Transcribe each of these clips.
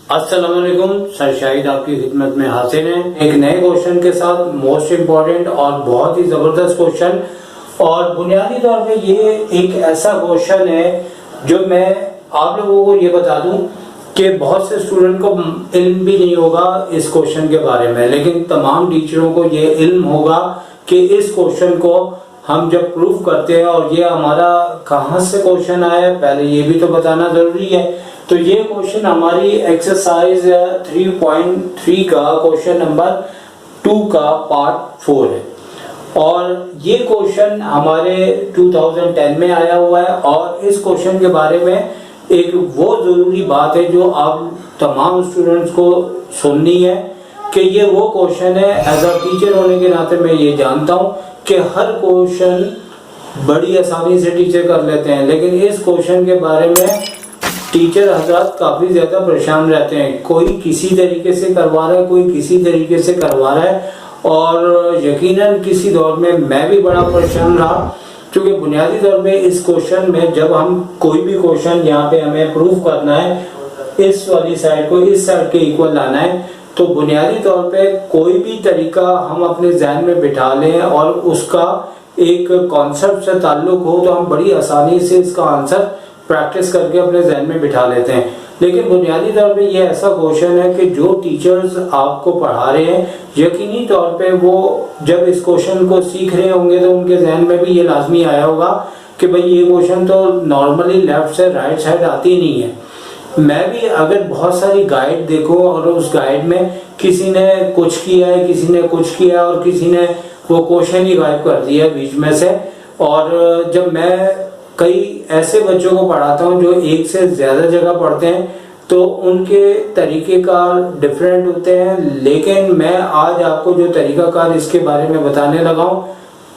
अस्सलाम वालेकुम, सर शाहिद आपकी खिदमत में हाजिर हैं एक नए क्वेश्चन के साथ। मोस्ट इम्पोर्टेंट और बहुत ही जबरदस्त क्वेश्चन, और बुनियादी तौर पे ये एक ऐसा क्वेश्चन है जो मैं आप लोगों को ये बता दूं कि बहुत से स्टूडेंट को इल्म भी नहीं होगा इस क्वेश्चन के बारे में, लेकिन तमाम टीचरों को ये इल्म होगा कि इस क्वेश्चन को हम जब प्रूफ करते हैं, और ये हमारा कहाँ से क्वेश्चन आया है पहले ये भी तो बताना जरूरी है। तो ये क्वेश्चन हमारी एक्सरसाइज 3.3 का क्वेश्चन नंबर 2 का पार्ट 4 है, और ये क्वेश्चन हमारे 2010 में आया हुआ है। और इस क्वेश्चन के बारे में एक वो जरूरी बात है जो आप तमाम स्टूडेंट्स को सुननी है कि ये वो क्वेश्चन है। एज अ टीचर होने के नाते मैं ये जानता हूँ कि हर क्वेश्चन बड़ी आसानी से टीचर कर लेते हैं, लेकिन इस क्वेश्चन के बारे में टीचर हजरात काफी ज्यादा परेशान रहते हैं। कोई किसी तरीके से करवा रहा है, कोई किसी तरीके से करवा रहा है, और यकीनन किसी दौर में मैं भी बड़ा परेशान रहा, क्योंकि बुनियादी तौर पे इस क्वेश्चन में जब हम कोई भी क्वेश्चन यहाँ पे हमें प्रूव करना है, इस वाली साइड को इस साइड के इक्वल लाना है, तो बुनियादी तौर पे कोई भी तरीका हम अपने जहन में बिठा लें और उसका एक कॉन्सेप्ट से ताल्लुक हो तो हम बड़ी आसानी से इसका आंसर प्रैक्टिस करके अपने जहन में बिठा लेते हैं। लेकिन बुनियादी तौर पे ये ऐसा क्वेश्चन है कि जो टीचर्स आपको पढ़ा रहे हैं यकीनी तौर पे वो जब इस क्वेश्चन को सीख रहे होंगे तो उनके जहन में भी ये लाजमी आया होगा कि भाई ये क्वेश्चन तो नॉर्मली लेफ्ट से राइट साइड आती नहीं है। मैं भी अगर बहुत सारी गाइड देखूं और उस गाइड में किसी ने कुछ किया है, किसी ने कुछ किया, और किसी ने वो क्वेश्चन ही गायब कर दिया बीच में से, और जब मैं कई ऐसे बच्चों को पढ़ाता हूँ जो एक से ज्यादा जगह पढ़ते हैं तो उनके तरीके कार डिफरेंट होते हैं। लेकिन मैं आज आपको जो तरीकाकार इसके बारे में बताने लगा हूँ,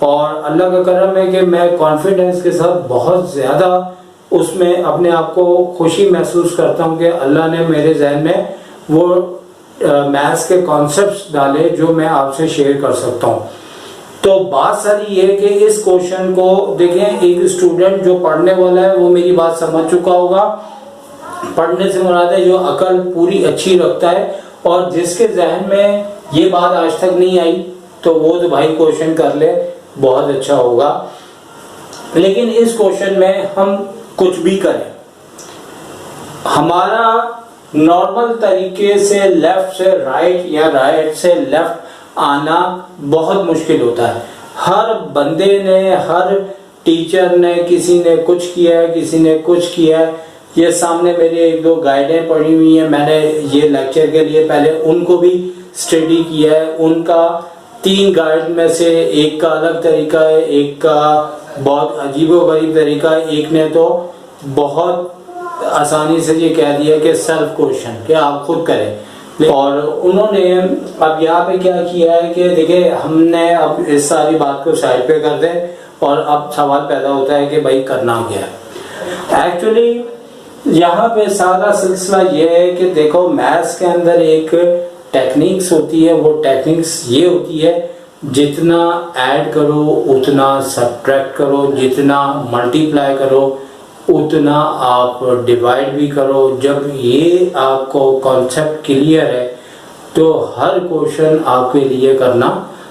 और अल्लाह का करम है कि मैं कॉन्फिडेंस के साथ बहुत ज्यादा उसमें अपने आप को खुशी महसूस करता हूँ कि अल्लाह ने मेरे जहन में वो मैथ्स के कॉन्सेप्ट्स डाले जो मैं आपसे शेयर कर सकता हूँ। तो बात सारी ये है कि इस क्वेश्चन को देखें, एक स्टूडेंट जो पढ़ने वाला है वो मेरी बात समझ चुका होगा। पढ़ने से मुराद है जो अकल पूरी अच्छी रखता है, और जिसके जहन में ये बात आज तक नहीं आई तो वो तो भाई क्वेश्चन कर ले, बहुत अच्छा होगा। लेकिन इस क्वेश्चन में हम कुछ भी करें, हमारा नॉर्मल तरीके से लेफ्ट से राइट या राइट से लेफ्ट आना बहुत मुश्किल होता है। हर बंदे ने, हर टीचर ने, किसी ने कुछ किया है, किसी ने कुछ किया है। ये सामने मेरे एक दो गाइडें पड़ी हुई हैं, मैंने ये लेक्चर के लिए पहले उनको भी स्टडी किया है। उनका 3 गाइड में से एक का अलग तरीका है, एक का बहुत अजीबोगरीब तरीका है, एक ने तो बहुत आसानी से ये कह दिया कि सेल्फ क्वेश्चन कि आप खुद करें। और उन्होंने अब यहाँ पे क्या किया है कि देखिए, हमने अब इस सारी बात को साइड पे कर दें, और अब सवाल पैदा होता है कि भाई करना क्या है। एक्चुअली यहाँ पे सारा सिलसिला ये है कि देखो, मैथ्स के अंदर एक टेक्निक्स होती है। वो टेक्निक्स ये होती है, जितना ऐड करो उतना सब्ट्रैक्ट करो, जितना मल्टीप्लाई करो उतना आप डिवाइड भी करो। जब ये आपको कॉन्सेप्ट क्लियर है तो हर क्वेश्चन आपके लिए करना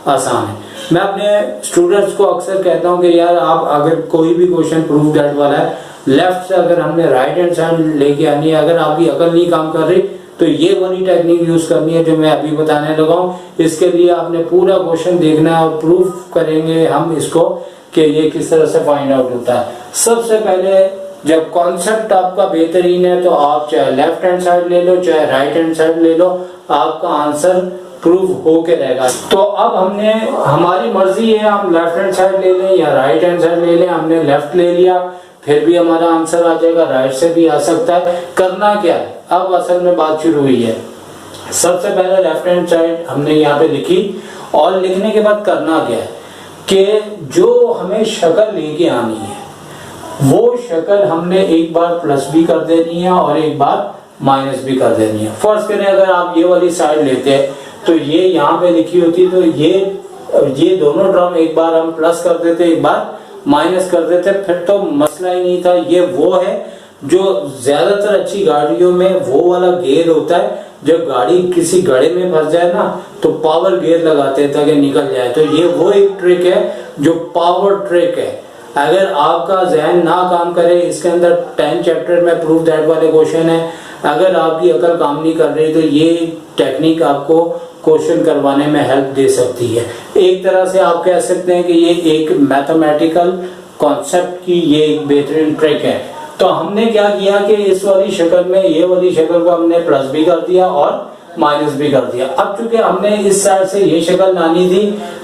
आसान है। मैं अपने स्टूडेंट्स को अक्सर कहता हूं कि यार, आप अगर कोई भी क्वेश्चन प्रूफ दैट वाला है, लेफ्ट से अगर हमने राइट हैंड साइड लेके आनी है, अगर आपकी अकल नहीं काम कर रही तो ये वाली टेक्निक यूज करनी है जो मैं अभी बताने लगा हूं। इसके लिए आपने पूरा क्वेश्चन देखना है और प्रूफ करेंगे हम इसको कि ये किस तरह से फाइंड आउट होता है। सबसे पहले जब कॉन्सेप्ट आपका बेहतरीन है तो आप चाहे लेफ्ट हैंड साइड ले लो चाहे राइट हैंड साइड ले लो, आपका आंसर प्रूव होके रहेगा। तो अब हमने, हमारी मर्जी है, हम लेफ्ट हैंड साइड ले लें या राइट हैंड साइड ले लें। हमने लेफ्ट ले लिया, फिर भी हमारा आंसर आ जाएगा, राइट से भी आ सकता है। करना क्या है, अब असल में बात शुरू हुई है। सबसे पहले लेफ्ट हैंड साइड हमने यहाँ पे लिखी, और लिखने के बाद करना क्या है कि जो हमें शक्ल लेके आनी है वो शक्ल हमने एक बार प्लस भी कर देनी है और एक बार माइनस भी कर देनी है। फर्स्ट करें, अगर आप ये वाली साइड लेते हैं तो ये यहाँ पे लिखी होती, तो ये दोनों टर्म एक बार हम प्लस कर देते, एक बार माइनस कर देते फिर तो मसला ही नहीं था। ये वो है जो ज्यादातर अच्छी गाड़ियों में वो वाला गियर होता है, जब गाड़ी किसी गड्ढे में फंस जाए ना तो पावर गियर लगाते हैं ताकि निकल जाए। तो ये वो एक ट्रिक है जो पावर ट्रिक है। अगर आपका जहन ना काम करे, इसके अंदर 10 चैप्टर में प्रूव दैट वाले क्वेश्चन है, अगर आपकी अकल काम नहीं कर रही तो ये टेक्निक आपको क्वेश्चन करवाने में हेल्प दे सकती है। एक तरह से आप कह सकते हैं कि ये एक मैथमेटिकल कॉन्सेप्ट की ये एक बेहतरीन ट्रिक है। तो हमने क्या किया कि इस वाली शक्ल में ये वाली शक्ल को हमने प्लस भी कर दिया और माइनस भी कर दिया। अब चूंकि हमने इस साइड से ये शक्ल लानी थी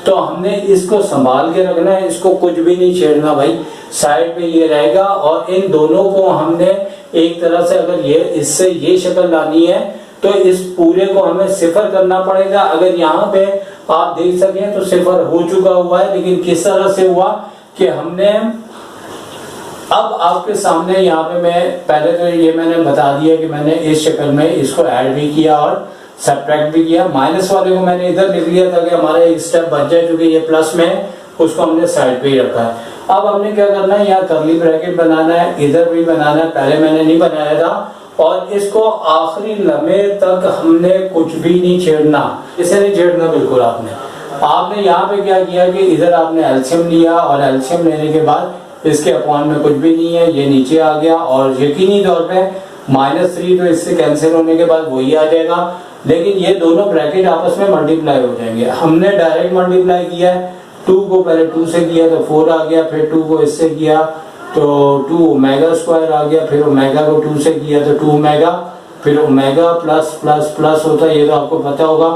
तो हमने इसको संभाल के रखना है, इसको कुछ भी नहीं छेड़ना भाई, साइड पे ये रहेगा। और इन दोनों को हमने एक तरह से, अगर ये इससे ये शक्ल लानी है तो इस पूरे को हमें सिफर करना पड़ेगा। अगर यहाँ पे आप देख सकें तो सिफर हो चुका हुआ है, लेकिन किस तरह से हुआ कि हमने अब आपके सामने यहाँ पे मैं पहले तो ये मैंने बता दिया कि मैंने इस शक्ल में इसको ऐड भी किया और सब्ट्रैक्ट भी किया। माइनस वाले को मैंने इधर लिख लिया ताकि हमारा एक स्टेप बच जाए, क्योंकि ये प्लस में उसको हमने साइड पे ही रखा है। अब हमने क्या करना है, यहाँ कर्ली ब्रैकेट बनाना है, इधर भी बनाना है, पहले मैंने नहीं बनाया था। और इसको आखिरी लम्हे तक हमने कुछ भी नहीं छेड़ना, इसे नहीं छेड़ना बिल्कुल। आपने यहाँ पे क्या किया कि इधर आपने एल्शियम लिया और एल्शियम लेने के बाद इसके अपॉन में कुछ भी नहीं है, ये नीचे आ गया। और यकीनी तौर पे -3 तो इससे कैंसिल होने के बाद वही आ जाएगा, लेकिन ये दोनों ब्रैकेट आपस में मल्टीप्लाई हो जाएंगे। हमने डायरेक्ट मल्टीप्लाई किया है, 2 को पहले 2 से किया तो 4 आ गया, फिर 2 को इससे किया तो 2 ओमेगा स्क्वायर आ गया, फिर ओमेगा को 2 से किया तो 2 ओमेगा, फिर ओमेगा प्लस प्लस प्लस होता है, ये तो आपको पता होगा,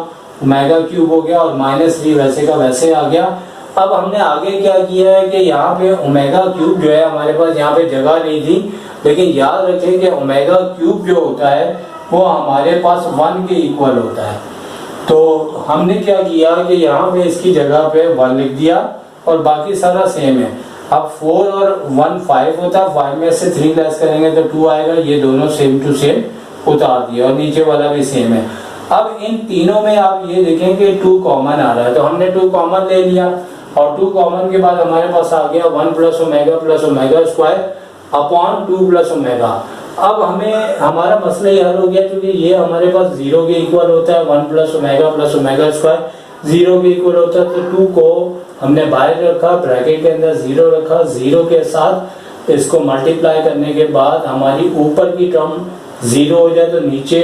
ओमेगा क्यूब हो गया और -3 वैसे का वैसे आ गया। अब हमने आगे क्या किया है कि यहाँ पे ओमेगा क्यूब जो है हमारे पास यहाँ पे जगह नहीं थी, लेकिन याद रखें कि ओमेगा क्यूब जो होता है वो हमारे पास 1 के इक्वल होता है। तो हमने क्या किया कि यहाँ पे इसकी जगह पे 1 लिख दिया और बाकी सारा सेम है। अब 4 और 1 5 होता है, 5 में से 3 लेस करेंगे तो 2 आएगा, ये दोनों सेम टू सेम उतार दिया और नीचे वाला भी सेम है। अब इन तीनों में आप ये देखें कि 2 कॉमन आ रहा है, तो हमने 2 कॉमन ले लिया और 2 कॉमन के बाद हमारे पास आ गया 1 plus omega square upon 2 plus omega. अब हमें हमारा मसला ये हल हो गया, क्योंकि ये हमारे पास 0 के इक्वल होता है, 1 प्लस ओमेगा स्क्वायर 0 के इक्वल होता है। तो 2 को हमने बाहर रखा, ब्रैकेट के अंदर 0 रखा, 0 के साथ इसको मल्टीप्लाई करने के बाद हमारी ऊपर की टर्म 0 हो जाए तो नीचे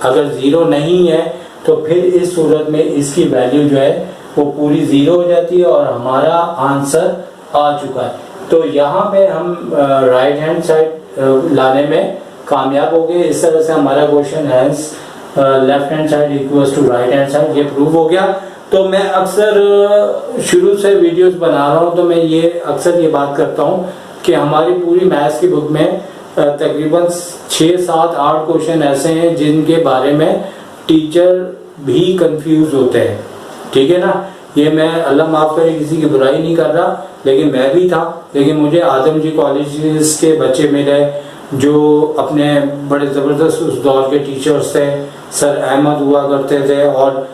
अगर 0 नहीं है तो फिर इस सूरत में इसकी वैल्यू जो है वो पूरी 0 हो जाती है और हमारा आंसर आ चुका है। तो यहाँ पे हम राइट हैंड साइड लाने में कामयाब हो गए। इस तरह से हमारा क्वेश्चन है left hand side equals to right hand side, ये प्रूव हो गया। तो मैं अक्सर शुरू से वीडियोस बना रहा हूँ तो मैं ये अक्सर ये बात करता हूँ कि हमारी पूरी मैथ्स की बुक में तकरीबन 6, 7, 8 क्वेश्चन ऐसे हैं जिनके बारे में टीचर भी कंफ्यूज होते हैं, ठीक है ना। ये मैं अल्लाह माफ करे किसी की बुराई नहीं कर रहा, लेकिन मैं भी था। लेकिन मुझे आदमजी कॉलेज के बच्चे मिले जो अपने बड़े ज़बरदस्त उस दौर के टीचर्स थे, सर अहमद हुआ करते थे और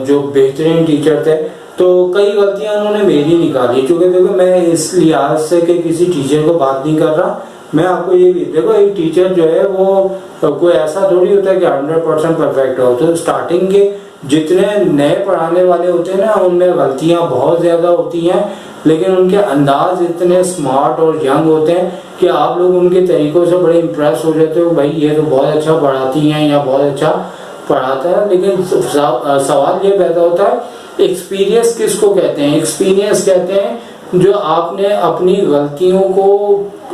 जो बेहतरीन टीचर थे। तो कई गलतियां उन्होंने मेरी निकाली, चूँकि देखो मैं इस लिहाज से कि किसी टीचर को बात नहीं कर रहा, मैं आपको ये भी देखो एक टीचर जो है वो कोई ऐसा थोड़ी होता है कि 100% परफेक्ट हो। तो स्टार्टिंग के जितने नए पढ़ाने वाले होते हैं ना उनमें गलतियां बहुत ज़्यादा होती हैं, लेकिन उनके अंदाज इतने स्मार्ट और यंग होते हैं कि आप लोग उनके तरीक़ों से बड़े इम्प्रेस हो जाते हो, भाई ये तो बहुत अच्छा पढ़ाती हैं या बहुत अच्छा पढ़ाता है। लेकिन सवाल ये पैदा होता है एक्सपीरियंस किसको कहते हैं? एक्सपीरियंस कहते हैं जो आपने अपनी गलतियों को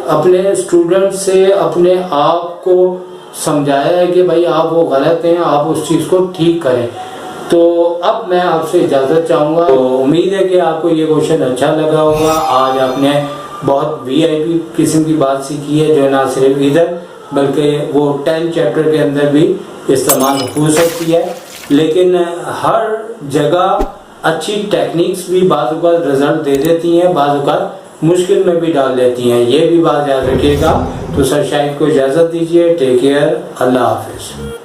अपने स्टूडेंट से अपने आप को समझाया है कि भाई आप वो गलत हैं, आप उस चीज़ को ठीक करें। तो अब मैं आपसे इजाज़त चाहूँगा। तो उम्मीद है कि आपको ये क्वेश्चन अच्छा लगा होगा। आज आपने बहुत VIP किस्म की बात सीखी है जो ना सिर्फ इधर बल्कि वो 10 चैप्टर के अंदर भी इस्तेमाल हो सकती है। लेकिन हर जगह अच्छी टेक्निक्स भी बाज़ रिजल्ट दे देती हैं, बाज़ मुश्किल में भी डाल देती हैं, ये भी बात याद रखिएगा। तो सर शाहिद को इजाज़त दीजिए। टेक केयर, अल्लाह हाफिज़।